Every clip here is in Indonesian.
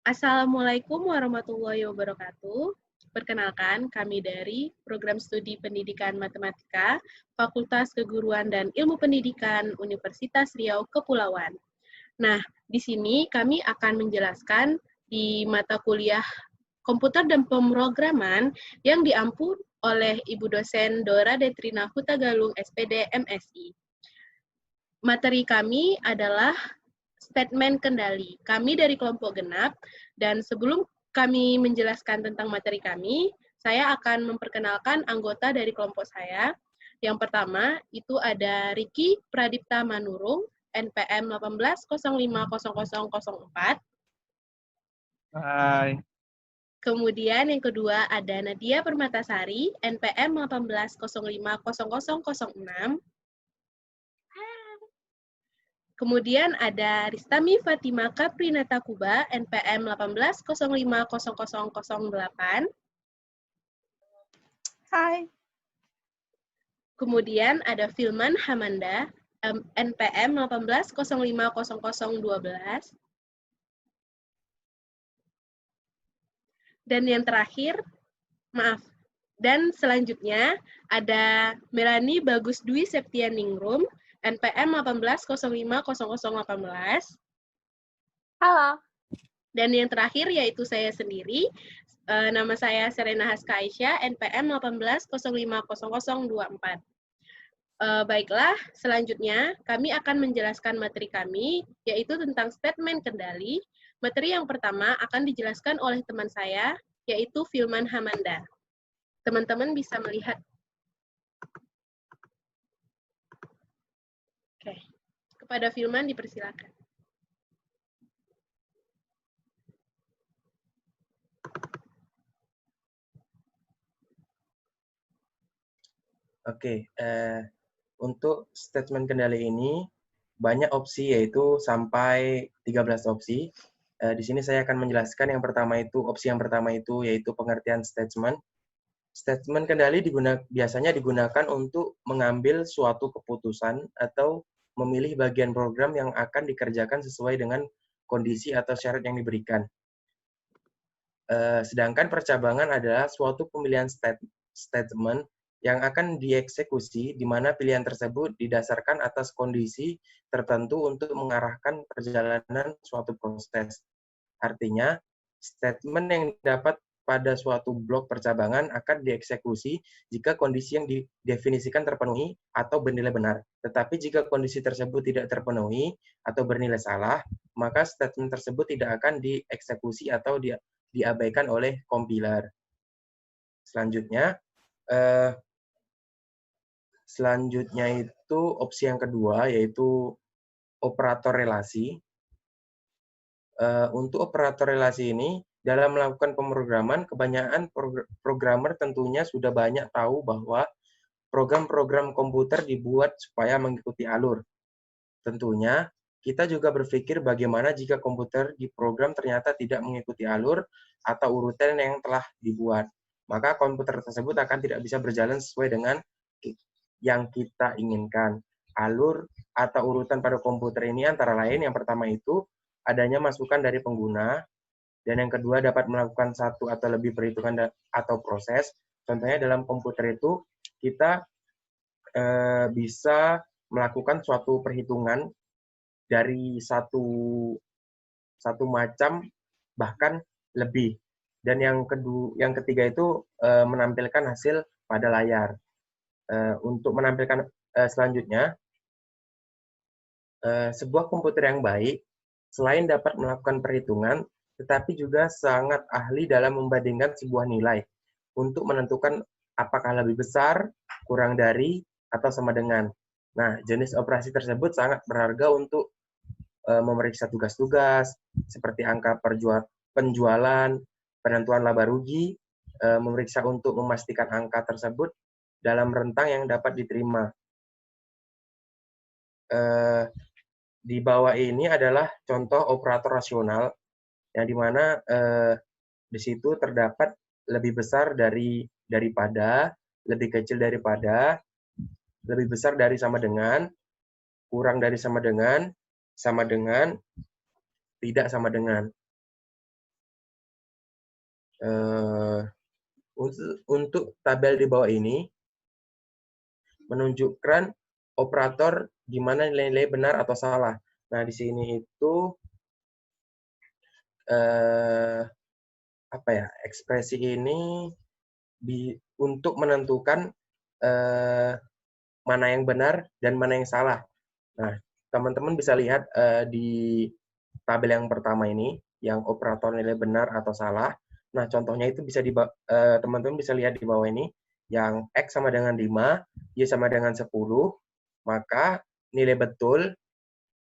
Assalamualaikum warahmatullahi wabarakatuh. Perkenalkan, kami dari Program Studi Pendidikan Matematika, Fakultas Keguruan dan Ilmu Pendidikan Universitas Riau Kepulauan. Nah, di sini kami akan menjelaskan di mata kuliah Komputer dan Pemrograman yang diampu oleh Ibu dosen Dora Detrina Hutagalung, SPD, MSI. Materi kami adalah statement kendali. Kami dari kelompok genap, dan sebelum kami menjelaskan tentang materi kami, saya akan memperkenalkan anggota dari kelompok saya. Yang pertama, itu ada Riki Pradipta Manurung, NPM 18050004. Hai. Kemudian yang kedua ada Nadia Permatasari, NPM 18050006. Kemudian ada Ristami Fatima Kaprinata Kuba, NPM 18050008. Hai. Kemudian ada Filman Hamanda, NPM 18050012. Dan yang terakhir, dan selanjutnya ada Melani Bagus Dwi Septianingrum, NPM 18050018. Halo. Dan yang terakhir yaitu saya sendiri, nama saya Serena Haska Aisyah, NPM 18050024. Baiklah, selanjutnya kami akan menjelaskan materi kami, yaitu tentang statement kendali. Materi yang pertama akan dijelaskan oleh teman saya, yaitu Filman Hamanda. Teman-teman bisa melihat. Oke, kepada Filman dipersilakan. Oke, untuk statement kendali ini banyak opsi, yaitu sampai 13 opsi. Di sini saya akan menjelaskan yang pertama itu, opsi yang pertama itu yaitu pengertian statement. Statement kendali biasanya digunakan untuk mengambil suatu keputusan atau memilih bagian program yang akan dikerjakan sesuai dengan kondisi atau syarat yang diberikan. Sedangkan percabangan adalah suatu pemilihan statement yang akan dieksekusi, di mana pilihan tersebut didasarkan atas kondisi tertentu untuk mengarahkan perjalanan suatu proses. Artinya, statement yang dapat pada suatu blok percabangan akan dieksekusi jika kondisi yang didefinisikan terpenuhi atau bernilai benar. Tetapi jika kondisi tersebut tidak terpenuhi atau bernilai salah, maka statement tersebut tidak akan dieksekusi atau diabaikan oleh kompiler. Selanjutnya itu opsi yang kedua, yaitu operator relasi. Untuk operator relasi ini, dalam melakukan pemrograman, kebanyakan programmer tentunya sudah banyak tahu bahwa program-program komputer dibuat supaya mengikuti alur. Tentunya, kita juga berpikir bagaimana jika komputer diprogram ternyata tidak mengikuti alur atau urutan yang telah dibuat. Maka komputer tersebut akan tidak bisa berjalan sesuai dengan yang kita inginkan. Alur atau urutan pada komputer ini antara lain, yang pertama itu adanya masukan dari pengguna, dan yang kedua dapat melakukan satu atau lebih perhitungan atau proses. Contohnya dalam komputer itu kita bisa melakukan suatu perhitungan dari satu macam bahkan lebih. Dan yang ketiga itu menampilkan hasil pada layar. Untuk menampilkan selanjutnya, sebuah komputer yang baik selain dapat melakukan perhitungan, tetapi juga sangat ahli dalam membandingkan sebuah nilai untuk menentukan apakah lebih besar, kurang dari, atau sama dengan. Nah, jenis operasi tersebut sangat berharga untuk memeriksa tugas-tugas seperti angka penjualan, penentuan laba rugi, memeriksa untuk memastikan angka tersebut dalam rentang yang dapat diterima. Di bawah ini adalah contoh operator rasional, yang dimana di situ terdapat lebih besar daripada, lebih kecil daripada, lebih besar dari sama dengan, kurang dari sama dengan, tidak sama dengan. Untuk tabel di bawah ini menunjukkan operator di mana nilai-nilai benar atau salah. Nah, di sini itu ekspresi ini untuk menentukan mana yang benar dan mana yang salah. Nah, teman-teman bisa lihat di tabel yang pertama ini, yang operator nilai benar atau salah. Nah, contohnya itu bisa teman-teman bisa lihat di bawah ini, yang X sama dengan 5, Y sama dengan 10, maka nilai betul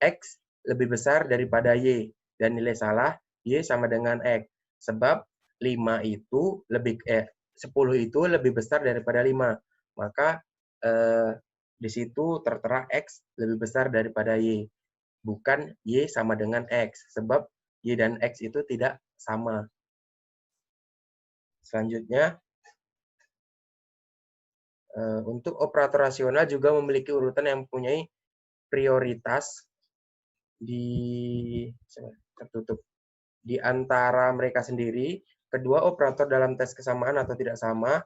X lebih besar daripada Y, dan nilai salah Y sama dengan X. Sebab 5 itu 10 itu lebih besar daripada 5. Maka di situ tertera X lebih besar daripada Y. Bukan Y sama dengan X. Sebab Y dan X itu tidak sama. Selanjutnya, untuk operator rasional juga memiliki urutan yang mempunyai prioritas tertutup di antara mereka sendiri. Kedua operator dalam tes kesamaan atau tidak sama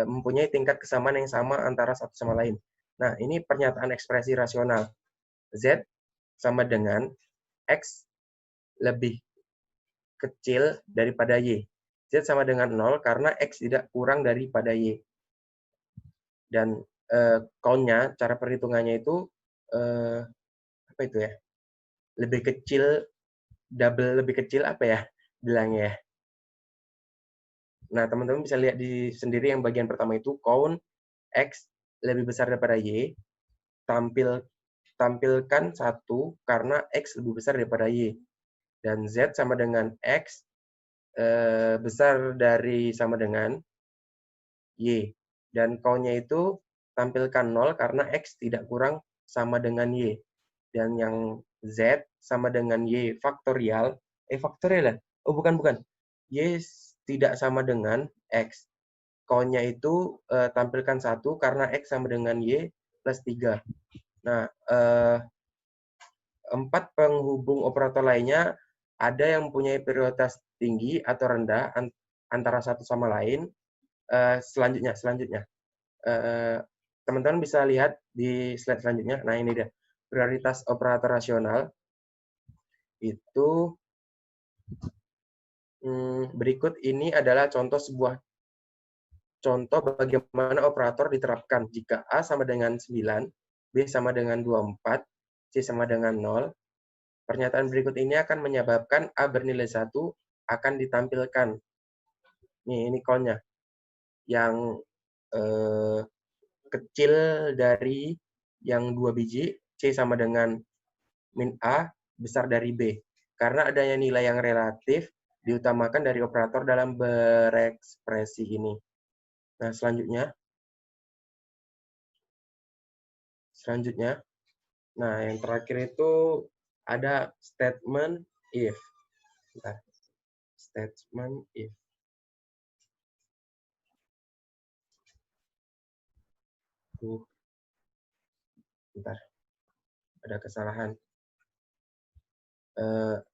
mempunyai tingkat kesamaan yang sama antara satu sama lain. Nah, ini pernyataan ekspresi rasional. Z sama dengan X lebih kecil daripada Y. Z sama dengan 0 karena X tidak kurang daripada Y. Dan count-nya, cara perhitungannya itu, apa itu ya? Lebih kecil, double lebih kecil apa ya bilangnya ya? Nah, teman-teman bisa lihat di sendiri yang bagian pertama itu, count X lebih besar daripada Y, tampilkan 1 karena X lebih besar daripada Y. Dan Z sama dengan X besar dari sama dengan Y. Dan count-nya itu tampilkan 0 karena X tidak kurang sama dengan Y. Dan yang Z sama dengan Y faktorial. Faktorial ya? Oh, bukan. Y tidak sama dengan X. Count-nya itu tampilkan 1 karena X sama dengan Y plus 3. Nah, 4 penghubung operator lainnya ada yang mempunyai prioritas tinggi atau rendah antara satu sama lain. Selanjutnya, teman-teman bisa lihat di slide selanjutnya. Nah, ini dia prioritas operator rasional. Itu berikut ini adalah contoh bagaimana operator diterapkan jika A sama dengan 9, B sama dengan 24, C sama dengan 0. Pernyataan berikut ini akan menyebabkan A bernilai 1 akan ditampilkan. Ini count-nya. Yang kecil dari yang 2 biji, C sama dengan min A, besar dari B. Karena adanya nilai yang relatif, diutamakan dari operator dalam berekspresi ini. Nah, selanjutnya, nah yang terakhir itu ada statement if. Statement if. Bentar, ada kesalahan.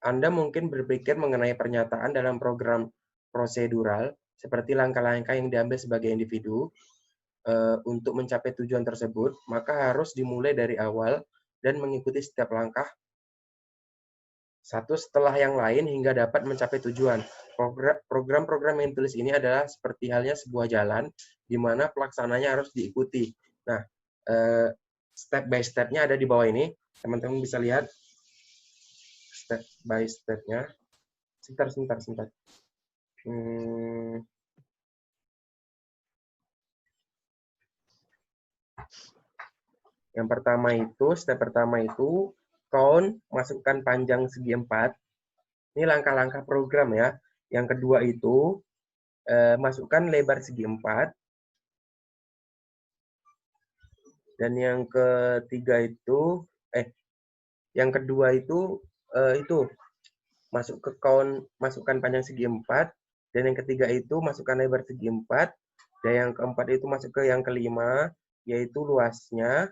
Anda mungkin berpikir mengenai pernyataan dalam program prosedural seperti langkah-langkah yang diambil sebagai individu untuk mencapai tujuan tersebut, maka harus dimulai dari awal dan mengikuti setiap langkah satu setelah yang lain hingga dapat mencapai tujuan. Program-program yang ditulis ini adalah seperti halnya sebuah jalan di mana pelaksananya harus diikuti. Nah, step by step-nya ada di bawah ini. Teman-teman bisa lihat step by step-nya. Sebentar. Yang pertama itu, step pertama itu, count, masukkan panjang segi 4. Ini langkah-langkah program ya. Yang kedua itu, masukkan lebar segi 4. Dan yang ketiga itu, yang kedua itu masuk ke count, masukkan panjang segi 4. Dan yang ketiga itu masukkan lebar segi 4. Dan yang keempat itu masuk ke yang kelima, yaitu luasnya.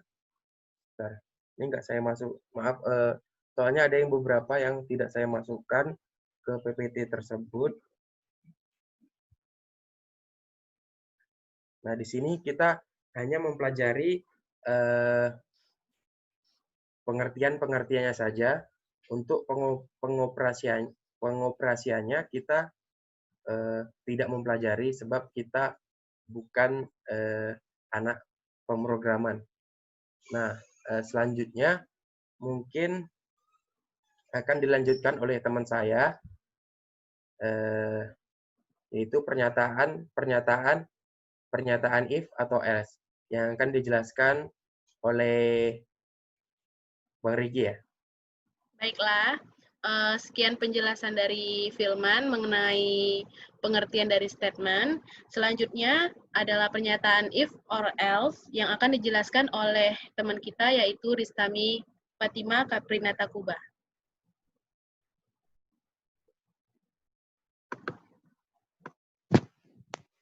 Nah, ini nggak saya masuk, maaf, soalnya ada yang beberapa yang tidak saya masukkan ke PPT tersebut. Nah, di sini kita hanya mempelajari pengertian-pengertiannya saja. Untuk pengoperasiannya kita tidak mempelajari sebab kita bukan anak pemrograman. Nah, selanjutnya mungkin akan dilanjutkan oleh teman saya, yaitu pernyataan if atau else yang akan dijelaskan oleh Bang Riki ya. Baiklah, sekian penjelasan dari Filman mengenai pengertian dari statement. Selanjutnya adalah pernyataan if or else yang akan dijelaskan oleh teman kita yaitu Ristami Fatima Kaprinata Kuba.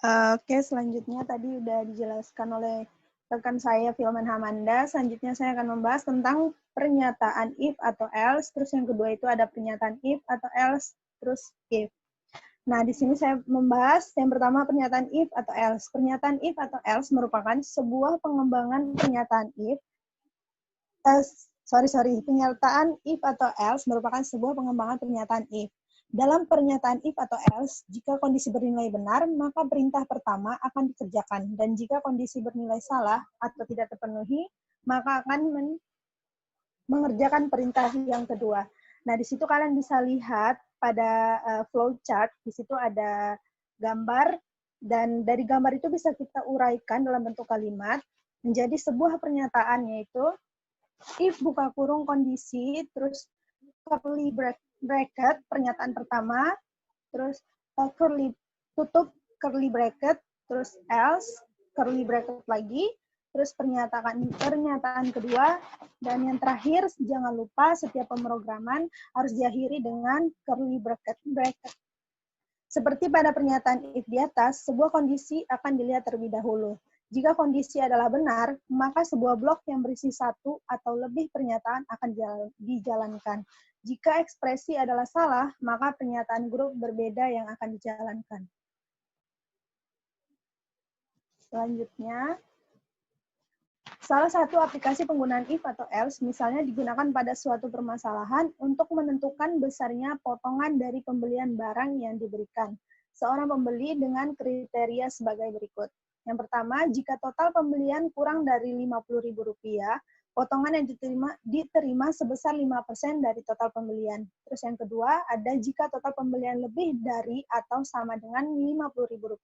Oke, selanjutnya tadi udah dijelaskan oleh rekan saya Filman Hamanda. Selanjutnya saya akan membahas tentang pernyataan if atau else. Terus yang kedua itu ada pernyataan if atau else, terus if. Nah, di sini saya membahas yang pertama pernyataan if atau else. Pernyataan if atau else merupakan sebuah pengembangan pernyataan if. Pernyataan if atau else merupakan sebuah pengembangan pernyataan if. Dalam pernyataan if atau else, jika kondisi bernilai benar, maka perintah pertama akan dikerjakan. Dan jika kondisi bernilai salah atau tidak terpenuhi, maka akan mengerjakan perintah yang kedua. Nah, di situ kalian bisa lihat pada flowchart, di situ ada gambar, dan dari gambar itu bisa kita uraikan dalam bentuk kalimat, menjadi sebuah pernyataan, yaitu if buka kurung kondisi, terus curly bracket, pernyataan pertama, terus tutup curly bracket, terus else, curly bracket lagi, terus pernyataan kedua, dan yang terakhir, jangan lupa setiap pemrograman harus diakhiri dengan curly bracket. Seperti pada pernyataan if di atas, sebuah kondisi akan dilihat terlebih dahulu. Jika kondisi adalah benar, maka sebuah blok yang berisi satu atau lebih pernyataan akan dijalankan. Jika ekspresi adalah salah, maka pernyataan grup berbeda yang akan dijalankan. Selanjutnya, salah satu aplikasi penggunaan if atau else misalnya digunakan pada suatu permasalahan untuk menentukan besarnya potongan dari pembelian barang yang diberikan seorang pembeli dengan kriteria sebagai berikut. Yang pertama, jika total pembelian kurang dari Rp50.000, potongan yang diterima sebesar 5% dari total pembelian. Terus yang kedua, ada jika total pembelian lebih dari atau sama dengan Rp50.000,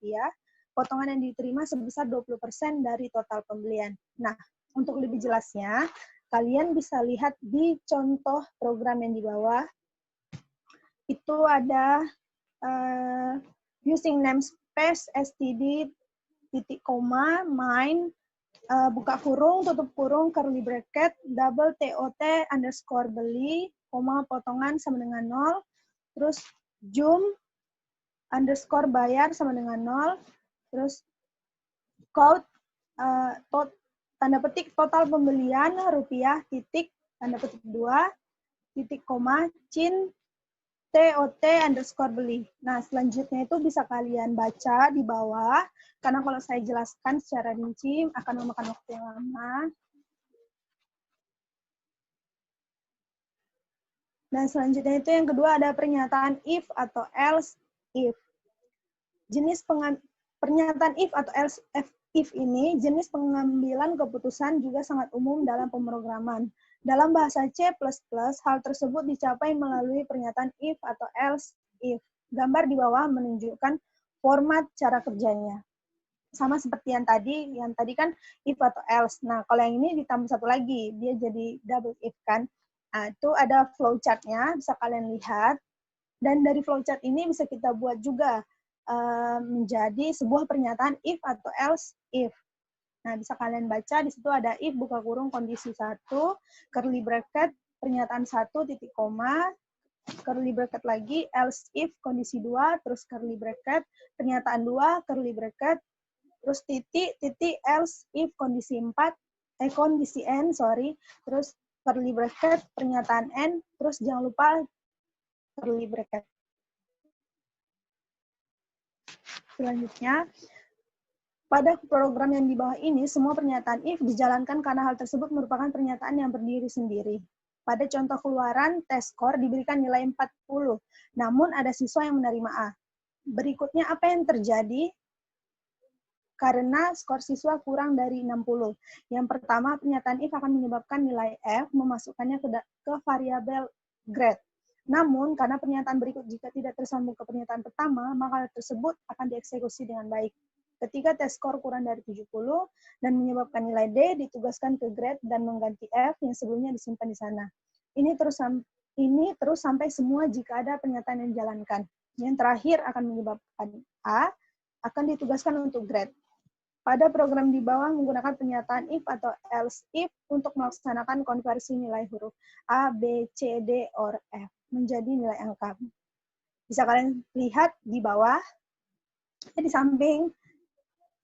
potongan yang diterima sebesar 20% dari total pembelian. Nah, untuk lebih jelasnya, kalian bisa lihat di contoh program yang di bawah. Itu ada using namespace std titik koma main buka kurung tutup kurung curly bracket double tot underscore beli koma potongan sama dengan 0 terus jum underscore bayar sama dengan 0 terus quote tanda petik total pembelian rupiah titik tanda petik 2 titik koma cin TOT underscore beli. Nah, selanjutnya itu bisa kalian baca di bawah, karena kalau saya jelaskan secara rinci akan memakan waktu yang lama. Dan selanjutnya itu yang kedua ada pernyataan if atau else if. Jenis pernyataan if atau else if ini, jenis pengambilan keputusan juga sangat umum dalam pemrograman. Dalam bahasa C++, hal tersebut dicapai melalui pernyataan if atau else if. Gambar di bawah menunjukkan format cara kerjanya. Sama seperti yang tadi kan if atau else. Nah, kalau yang ini ditambah satu lagi, dia jadi double if kan. Nah, itu ada flowchart-nya, bisa kalian lihat. Dan dari flowchart ini bisa kita buat juga menjadi sebuah pernyataan if atau else if. Nah, bisa kalian baca, di situ ada if buka kurung kondisi 1, curly bracket, pernyataan 1, titik koma, curly bracket lagi, else if kondisi 2, terus curly bracket, pernyataan 2, curly bracket, terus titik, else if kondisi 4, kondisi n, terus curly bracket, pernyataan n, terus jangan lupa curly bracket. Selanjutnya, Pada program yang di bawah ini, semua pernyataan if dijalankan karena hal tersebut merupakan pernyataan yang berdiri sendiri. Pada contoh keluaran, tes skor diberikan nilai 40, namun ada siswa yang menerima A. Berikutnya, apa yang terjadi karena skor siswa kurang dari 60? Yang pertama, pernyataan if akan menyebabkan nilai F memasukkannya ke variabel grade. Namun, karena pernyataan berikut jika tidak tersambung ke pernyataan pertama, maka hal tersebut akan dieksekusi dengan baik. Ketika tes skor kurang dari 70 dan menyebabkan nilai D ditugaskan ke grade dan mengganti F yang sebelumnya disimpan di sana. Ini terus sampai semua jika ada pernyataan yang dijalankan. Yang terakhir akan menyebabkan A akan ditugaskan untuk grade. Pada program di bawah menggunakan pernyataan if atau else if untuk melaksanakan konversi nilai huruf A, B, C, D, or F menjadi nilai angka. Bisa kalian lihat di bawah, di samping.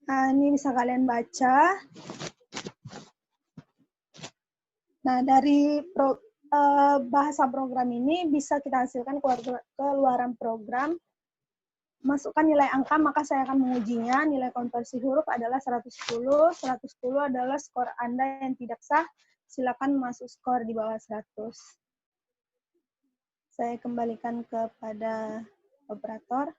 Ini bisa kalian baca. Nah, dari bahasa program ini bisa kita hasilkan keluaran program. Masukkan nilai angka, maka saya akan mengujinya. Nilai konversi huruf adalah 110. 110 adalah skor Anda yang tidak sah. Silakan masuk skor di bawah 100. Saya kembalikan kepada operator.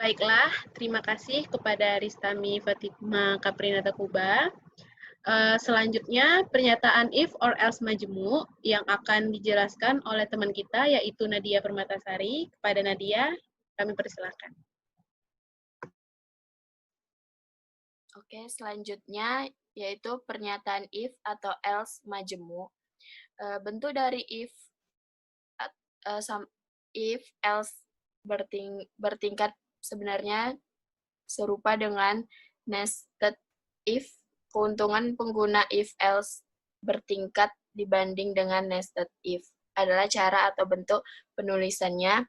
Baiklah, terima kasih kepada Ristami Fatima Kaprinata Kuba. Selanjutnya, pernyataan if or else majemuk yang akan dijelaskan oleh teman kita, yaitu Nadia Permatasari. Kepada Nadia, kami persilakan. Oke, selanjutnya yaitu pernyataan if atau else majemuk. Bentuk dari if, else bertingkat sebenarnya serupa dengan nested if. Keuntungan pengguna if else bertingkat dibanding dengan nested if adalah cara atau bentuk penulisannya.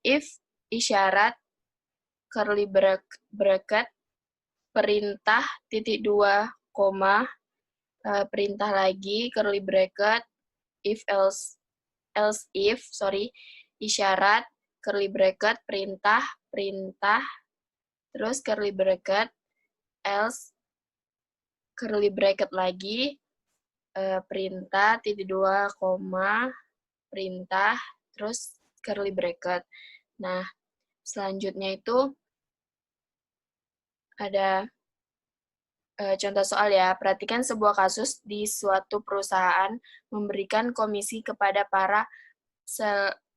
If isyarat curly bracket perintah titik 2 koma perintah lagi curly bracket if else if isyarat curly bracket perintah terus curly bracket else curly bracket lagi perintah titik 2 koma perintah terus curly bracket. Nah, selanjutnya itu ada contoh soal ya. Perhatikan sebuah kasus di suatu perusahaan memberikan komisi kepada para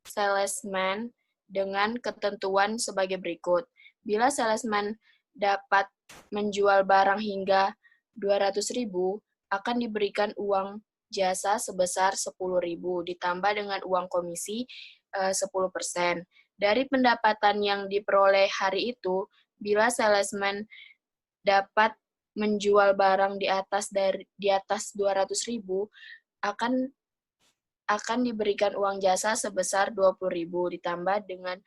salesman dengan ketentuan sebagai berikut. Bila salesman dapat menjual barang hingga 200.000, akan diberikan uang jasa sebesar 10.000 ditambah dengan uang komisi 10%. Dari pendapatan yang diperoleh hari itu, bila salesman dapat menjual barang di atas 200.000, akan diberikan uang jasa sebesar 20.000 ditambah dengan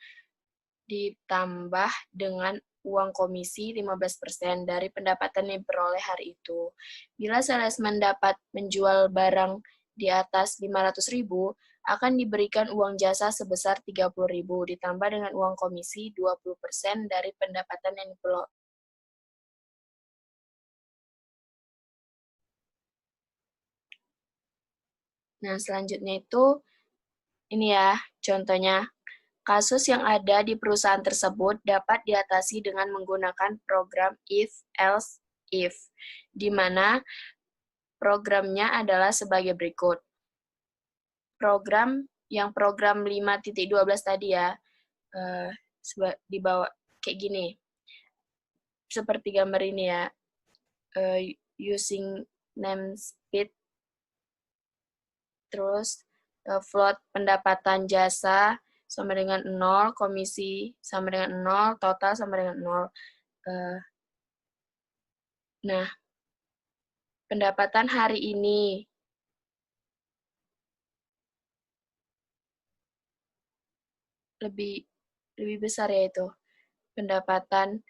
uang komisi 15% dari pendapatan yang diperoleh hari itu. Bila salesman dapat menjual barang di atas 500.000, akan diberikan uang jasa sebesar 30.000 ditambah dengan uang komisi 20% dari pendapatan yang diperoleh. Nah, selanjutnya itu ini ya contohnya. Kasus yang ada di perusahaan tersebut dapat diatasi dengan menggunakan program if, else, if, di mana programnya adalah sebagai berikut. Program 5.12 tadi ya, di bawah kayak gini. Seperti gambar ini ya, using namespace, terus float pendapatan jasa, sama dengan 0, komisi sama dengan 0, total sama dengan 0. Nah, pendapatan hari ini. Lebih besar ya itu. Pendapatan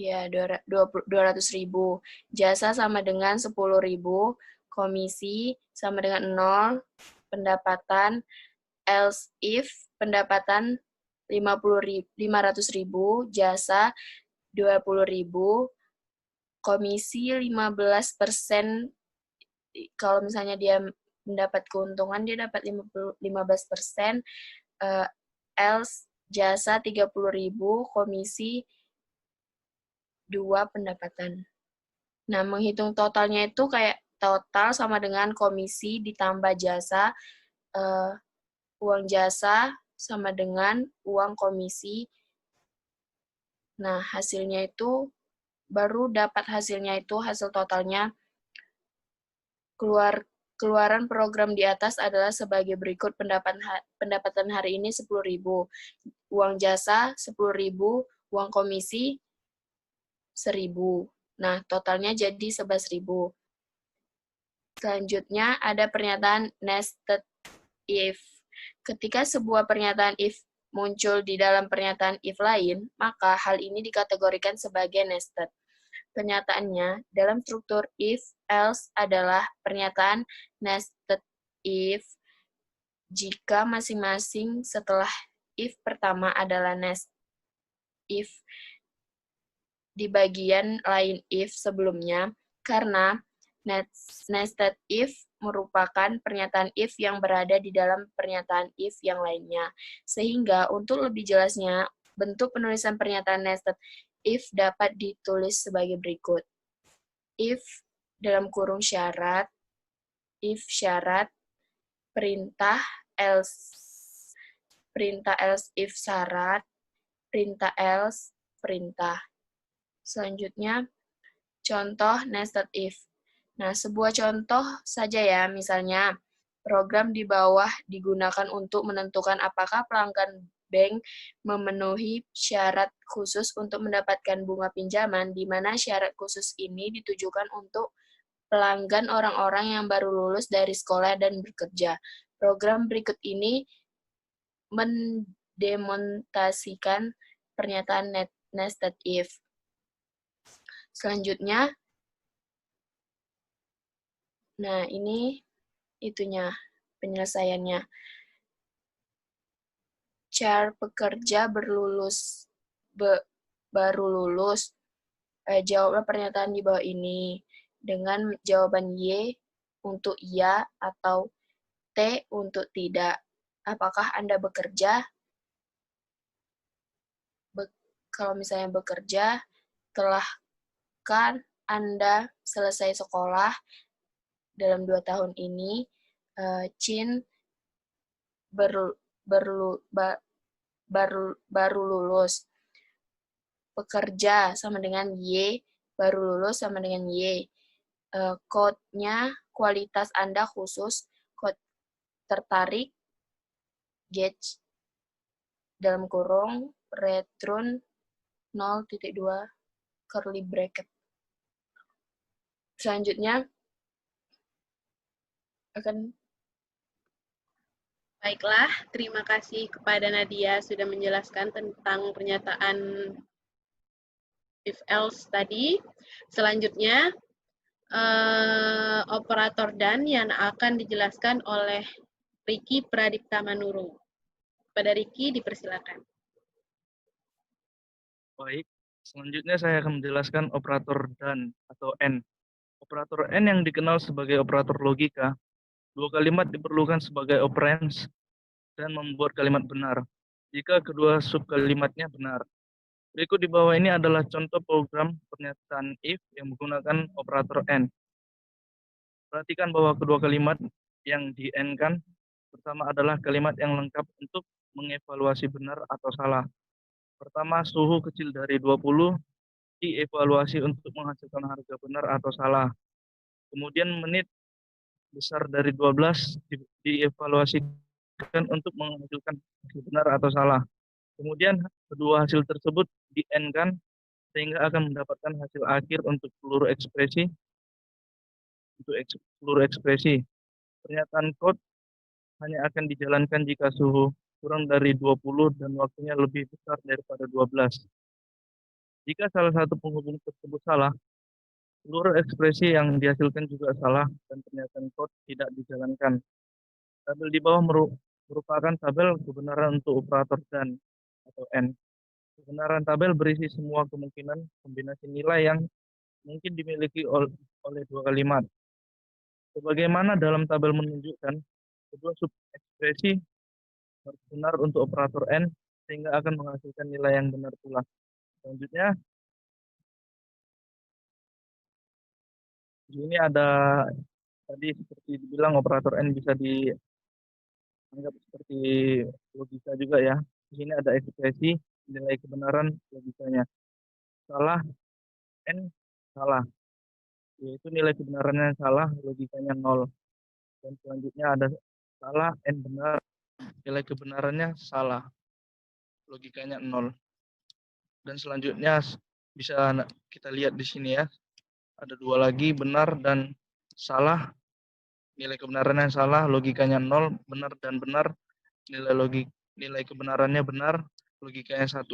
ya 200.000. Jasa sama dengan 10.000. Komisi sama dengan 0, pendapatan else if pendapatan 500.000, jasa 20.000, komisi 15%. Kalau misalnya dia mendapat keuntungan, dia dapat 15%, else jasa 30.000, komisi 2 pendapatan. Nah, menghitung totalnya itu kayak total sama dengan komisi ditambah jasa, uang jasa sama dengan uang komisi. Nah, hasilnya itu, baru dapat hasilnya itu, hasil totalnya, keluaran program di atas adalah sebagai berikut. Pendapatan hari ini 10.000, uang jasa 10.000, uang komisi 1.000. Nah, totalnya jadi 11.000. Selanjutnya ada pernyataan nested if. Ketika sebuah pernyataan if muncul di dalam pernyataan if lain, maka hal ini dikategorikan sebagai nested. Pernyataannya dalam struktur if else adalah pernyataan nested if jika masing-masing setelah if pertama adalah nest if di bagian lain if sebelumnya, karena nested if merupakan pernyataan if yang berada di dalam pernyataan if yang lainnya. Sehingga untuk lebih jelasnya, bentuk penulisan pernyataan nested if dapat ditulis sebagai berikut. If dalam kurung syarat, if syarat, perintah else if syarat, perintah else, perintah. Selanjutnya, contoh nested if. Nah, sebuah contoh saja ya, misalnya, program di bawah digunakan untuk menentukan apakah pelanggan bank memenuhi syarat khusus untuk mendapatkan bunga pinjaman, di mana syarat khusus ini ditujukan untuk pelanggan orang-orang yang baru lulus dari sekolah dan bekerja. Program berikut ini mendemonstrasikan pernyataan nested if. Selanjutnya, nah ini itunya, penyelesaiannya. Char pekerja baru lulus. Jawablah pernyataan di bawah ini dengan jawaban Y untuk iya atau T untuk tidak. Apakah Anda bekerja? Kalau misalnya bekerja, telahkah Anda selesai sekolah dalam 2 tahun ini? Chin baru lulus. Pekerja sama dengan Y, baru lulus sama dengan Y. Code-nya, kualitas Anda khusus, code tertarik, gauge, dalam kurung, return 0.2, curly bracket. Selanjutnya, akan Baiklah, terima kasih kepada Nadia sudah menjelaskan tentang pernyataan if else tadi. Selanjutnya, operator dan yang akan dijelaskan oleh Riki Pradipta Manurung. Pada Riki, dipersilakan. Baik, selanjutnya saya akan menjelaskan operator dan atau N. Operator N yang dikenal sebagai operator logika, 2 kalimat diperlukan sebagai operands dan membuat kalimat benar, jika kedua subkalimatnya benar. Berikut di bawah ini adalah contoh program pernyataan if yang menggunakan operator N. Perhatikan bahwa kedua kalimat yang di N-kan pertama adalah kalimat yang lengkap untuk mengevaluasi benar atau salah. Pertama, suhu kecil dari 20 dievaluasi untuk menghasilkan harga benar atau salah. Kemudian menit besar dari 12 dievaluasikan untuk menghasilkan hasil benar atau salah. Kemudian kedua hasil tersebut di N-kan sehingga akan mendapatkan hasil akhir untuk seluruh ekspresi. Pernyataan code hanya akan dijalankan jika suhu kurang dari 20 dan waktunya lebih besar daripada 12. Jika salah satu penghubung tersebut salah, seluruh ekspresi yang dihasilkan juga salah dan pernyataan code tidak dijalankan. Tabel di bawah merupakan tabel kebenaran untuk operator dan atau N. Kebenaran tabel berisi semua kemungkinan kombinasi nilai yang mungkin dimiliki oleh dua kalimat. Sebagaimana dalam tabel menunjukkan, kedua subekspresi harus benar untuk operator N, sehingga akan menghasilkan nilai yang benar pula. Selanjutnya, di sini ada tadi seperti dibilang operator N bisa dianggap seperti logika juga ya. Di sini ada ekspresi nilai kebenaran logikanya. Salah, N salah, yaitu nilai kebenarannya salah, logikanya 0. Dan selanjutnya ada salah, N benar, nilai kebenarannya salah, logikanya 0. Dan selanjutnya bisa kita lihat di sini ya, ada dua lagi, benar dan salah, nilai kebenarannya salah, logikanya 0, benar dan benar, nilai kebenarannya benar, logikanya 1.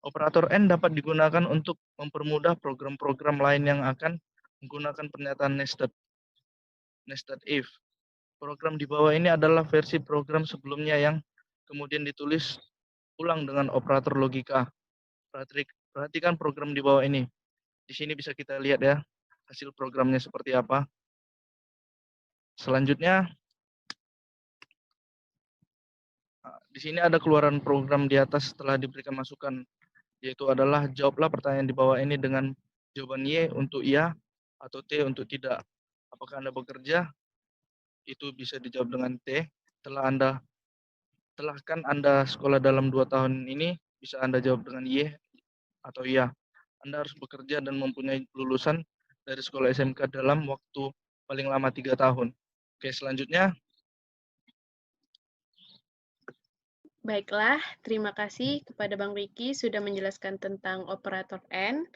Operator N dapat digunakan untuk mempermudah program-program lain yang akan menggunakan pernyataan nested if. Program di bawah ini adalah versi program sebelumnya yang kemudian ditulis ulang dengan operator logika. Perhatikan program di bawah ini. Di sini bisa kita lihat ya, hasil programnya seperti apa. Selanjutnya, di sini ada keluaran program di atas setelah diberikan masukan, yaitu adalah jawablah pertanyaan di bawah ini dengan jawaban Y untuk iya atau T untuk tidak. Apakah Anda bekerja? Itu bisa dijawab dengan T. Telahkan Anda sekolah dalam 2 tahun ini? Bisa Anda jawab dengan Y atau iya. Anda harus bekerja dan mempunyai lulusan dari sekolah SMK dalam waktu paling lama 3 tahun. Oke, selanjutnya. Baiklah, terima kasih kepada Bang Riki sudah menjelaskan tentang operator N.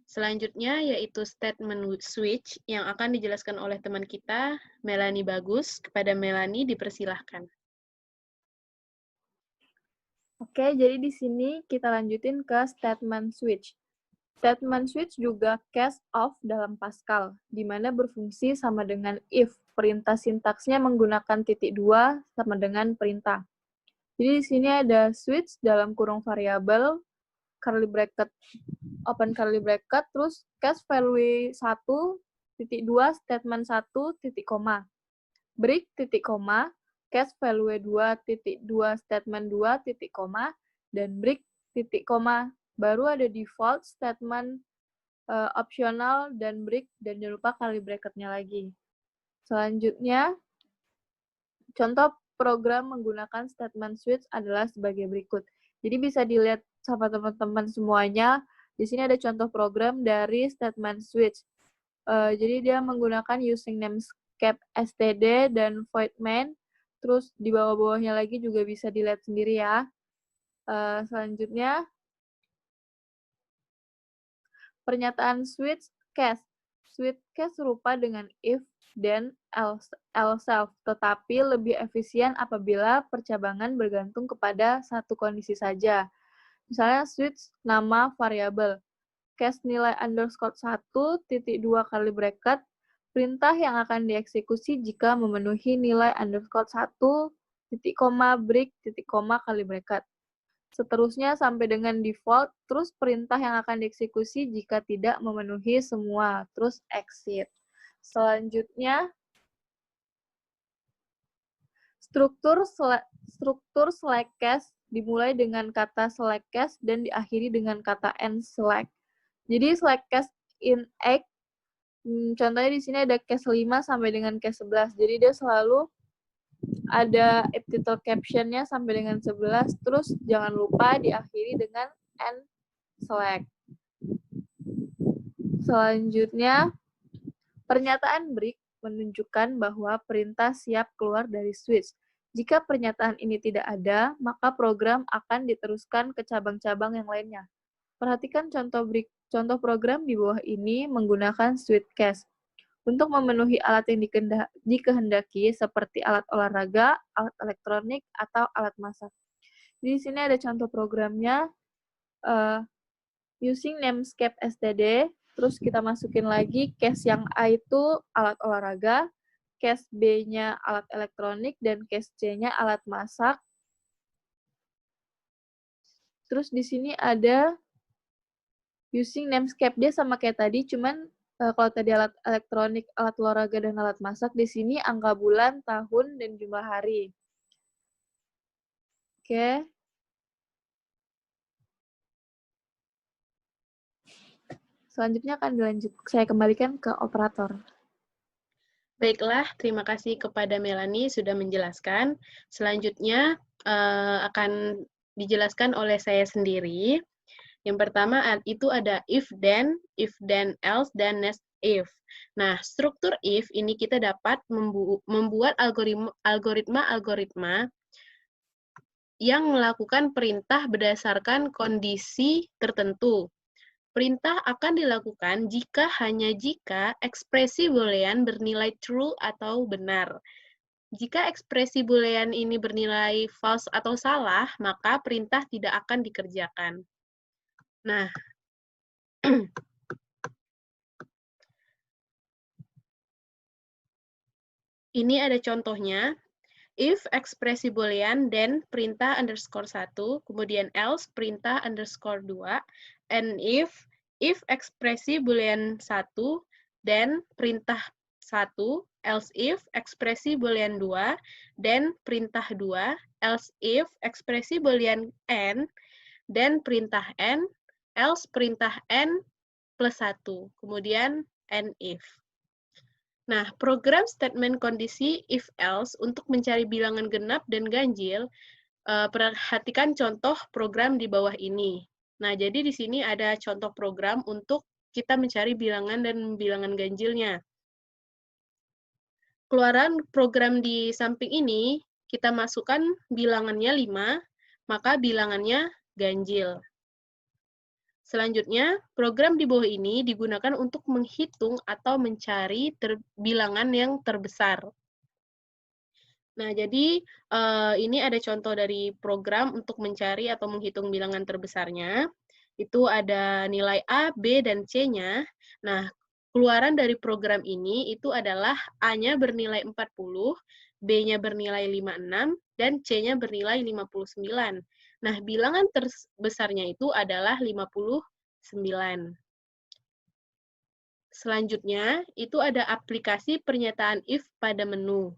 Selanjutnya yaitu statement switch yang akan dijelaskan oleh teman kita, Melanie Bagus. Kepada Melanie dipersilahkan. Oke, jadi di sini kita lanjutin ke statement switch. Statement switch juga case of dalam Pascal, di mana berfungsi sama dengan if. Perintah sintaksnya menggunakan titik 2 sama dengan perintah. Jadi di sini ada switch dalam kurung variabel, curly bracket, open curly bracket, terus case value 1, titik 2, statement 1, titik koma. Break, titik koma, case value 2, titik 2, statement 2, titik koma, dan break, titik koma. Baru ada default, statement optional, dan break, dan jangan lupa curly bracket-nya lagi. Selanjutnya, contoh program menggunakan statement switch adalah sebagai berikut. Jadi bisa dilihat sama teman-teman semuanya. Di sini ada contoh program dari statement switch. Jadi dia menggunakan using namescape std dan void main. Terus di bawah-bawahnya lagi juga bisa dilihat sendiri ya. Selanjutnya, pernyataan switch case. Switch case serupa dengan if dan else tetapi lebih efisien apabila percabangan bergantung kepada satu kondisi saja. Misalnya switch nama variabel, case nilai underscore 1, titik 2 curly bracket, perintah yang akan dieksekusi jika memenuhi nilai underscore 1, titik koma, break, titik koma, curly bracket. Seterusnya sampai dengan default, terus perintah yang akan dieksekusi jika tidak memenuhi semua, terus exit. Selanjutnya, struktur select case dimulai dengan kata select case dan diakhiri dengan kata end select. Jadi select case in X, contohnya di sini ada case 5 sampai dengan case 11. Jadi dia selalu ada title caption-nya sampai dengan 11, terus jangan lupa diakhiri dengan end select. Selanjutnya, pernyataan break menunjukkan bahwa perintah siap keluar dari switch. Jika pernyataan ini tidak ada, maka program akan diteruskan ke cabang-cabang yang lainnya. Perhatikan contoh program di bawah ini menggunakan switch case. Untuk memenuhi alat yang dikehendaki seperti alat olahraga, alat elektronik, atau alat masak. Di sini ada contoh programnya, using namescape std, terus kita masukin lagi case yang A itu alat olahraga, case B-nya alat elektronik, dan case C-nya alat masak. Terus di sini ada using namescape. Dia sama kayak tadi, cuman kalau tadi alat elektronik, alat olahraga, dan alat masak, di sini angka bulan, tahun, dan jumlah hari. Oke. Selanjutnya akan saya kembalikan ke operator. Baiklah, terima kasih kepada Melanie sudah menjelaskan. Selanjutnya akan dijelaskan oleh saya sendiri. Yang pertama itu ada if then else, dan next if. Nah, struktur if ini kita dapat membuat algoritma yang melakukan perintah berdasarkan kondisi tertentu. Perintah akan dilakukan hanya jika ekspresi boolean bernilai true atau benar. Jika ekspresi boolean ini bernilai false atau salah, maka perintah tidak akan dikerjakan. Nah, ini ada contohnya. If ekspresi boolean, then perintah underscore 1, kemudian else perintah underscore 2, and if ekspresi boolean 1, then perintah 1, else if ekspresi boolean 2, then perintah 2, else if ekspresi boolean n, then perintah n, else perintah n plus 1, kemudian and if. Nah, program statement kondisi if-else untuk mencari bilangan genap dan ganjil, perhatikan contoh program di bawah ini. Nah, jadi di sini ada contoh program untuk kita mencari bilangan dan bilangan ganjilnya. Keluaran program di samping ini, kita masukkan bilangannya 5, maka bilangannya ganjil. Selanjutnya, program di bawah ini digunakan untuk menghitung atau mencari bilangan yang terbesar. Nah, jadi ini ada contoh dari program untuk mencari atau menghitung bilangan terbesarnya. Itu ada nilai A, B, dan C-nya. Nah, keluaran dari program ini itu adalah A-nya bernilai 40, B-nya bernilai 56, dan C-nya bernilai 59. Nah, bilangan terbesarnya itu adalah 59. Selanjutnya, itu ada aplikasi pernyataan if pada menu.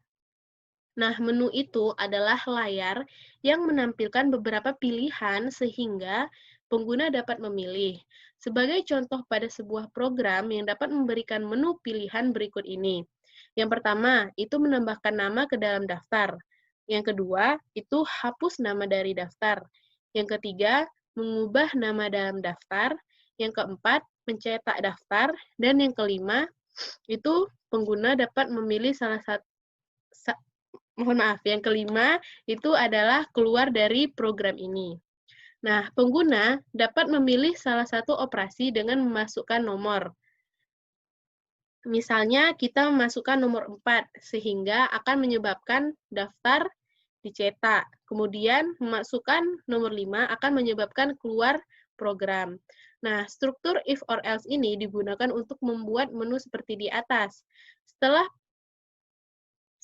Nah, menu itu adalah layar yang menampilkan beberapa pilihan sehingga pengguna dapat memilih. Sebagai contoh pada sebuah program yang dapat memberikan menu pilihan berikut ini. Yang pertama, itu menambahkan nama ke dalam daftar. Yang kedua, itu hapus nama dari daftar. Yang ketiga, mengubah nama dalam daftar. Yang keempat, mencetak daftar. Dan yang kelima, itu pengguna dapat memilih salah satu. Yang kelima itu adalah keluar dari program ini. Nah, pengguna dapat memilih salah satu operasi dengan memasukkan nomor. Misalnya, kita memasukkan nomor 4, sehingga akan menyebabkan daftar dicetak. Kemudian, memasukkan nomor 5 akan menyebabkan keluar program. Nah, struktur if or else ini digunakan untuk membuat menu seperti di atas.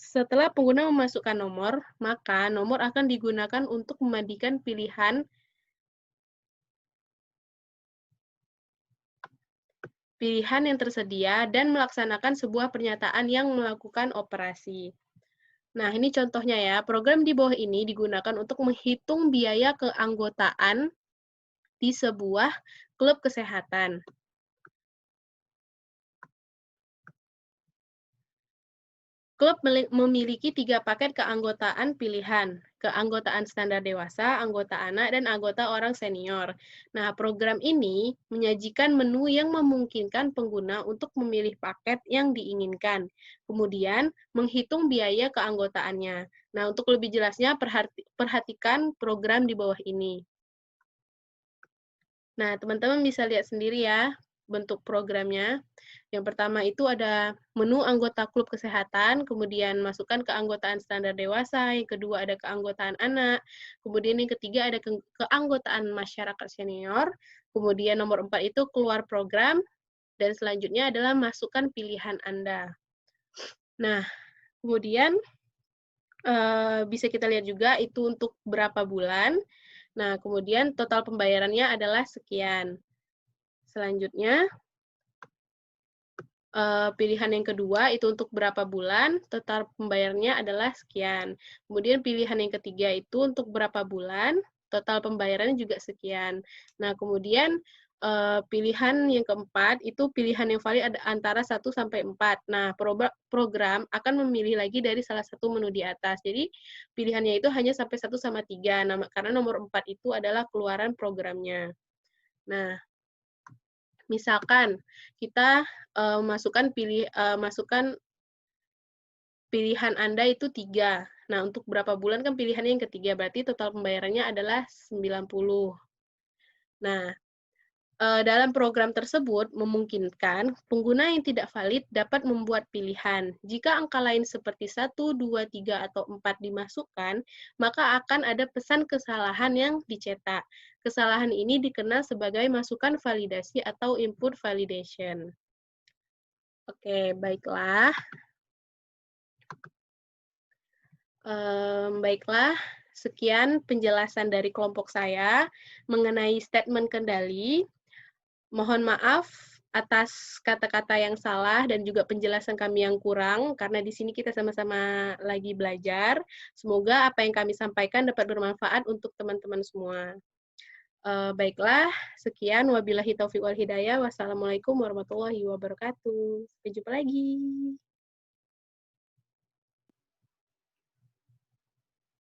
Setelah pengguna memasukkan nomor, maka nomor akan digunakan untuk memandikan pilihan yang tersedia dan melaksanakan sebuah pernyataan yang melakukan operasi. Nah, ini contohnya ya. Program di bawah ini digunakan untuk menghitung biaya keanggotaan di sebuah klub kesehatan. Klub memiliki 3 paket keanggotaan pilihan, keanggotaan standar dewasa, anggota anak, dan anggota orang senior. Nah, program ini menyajikan menu yang memungkinkan pengguna untuk memilih paket yang diinginkan, kemudian menghitung biaya keanggotaannya. Nah, untuk lebih jelasnya, perhatikan program di bawah ini. Nah, teman-teman bisa lihat sendiri ya, bentuk programnya. Yang pertama itu ada menu anggota klub kesehatan, kemudian masukkan keanggotaan standar dewasa, yang kedua ada keanggotaan anak, kemudian yang ketiga ada keanggotaan masyarakat senior, kemudian nomor 4 itu keluar program, dan selanjutnya adalah masukkan pilihan Anda. Nah, Kemudian bisa kita lihat juga itu untuk berapa bulan. Nah, kemudian total pembayarannya adalah sekian. Selanjutnya, pilihan yang kedua itu untuk berapa bulan, total pembayarannya adalah sekian. Kemudian pilihan yang ketiga itu untuk berapa bulan, total pembayarannya juga sekian. Nah, kemudian pilihan yang keempat itu pilihan yang valid ada antara 1 sampai 4. Nah, program akan memilih lagi dari salah satu menu di atas. Jadi, pilihannya itu hanya sampai 1 sama 3, nah, karena nomor 4 itu adalah keluaran programnya. Nah, misalkan kita masukkan pilihan Anda itu 3. Nah, untuk berapa bulan kan pilihannya yang ketiga, berarti total pembayarannya adalah 90. Nah, dalam program tersebut memungkinkan pengguna yang tidak valid dapat membuat pilihan. Jika angka lain seperti 1, 2, 3, atau 4 dimasukkan, maka akan ada pesan kesalahan yang dicetak. Kesalahan ini dikenal sebagai masukan validasi atau input validation. Oke, baiklah. Baiklah, sekian penjelasan dari kelompok saya mengenai statement kendali. Mohon maaf atas kata-kata yang salah dan juga penjelasan kami yang kurang, karena di sini kita sama-sama lagi belajar. Semoga apa yang kami sampaikan dapat bermanfaat untuk teman-teman semua. Baiklah, sekian. Wabillahi taufiq wal hidayah. Wassalamualaikum warahmatullahi wabarakatuh. Sampai jumpa lagi.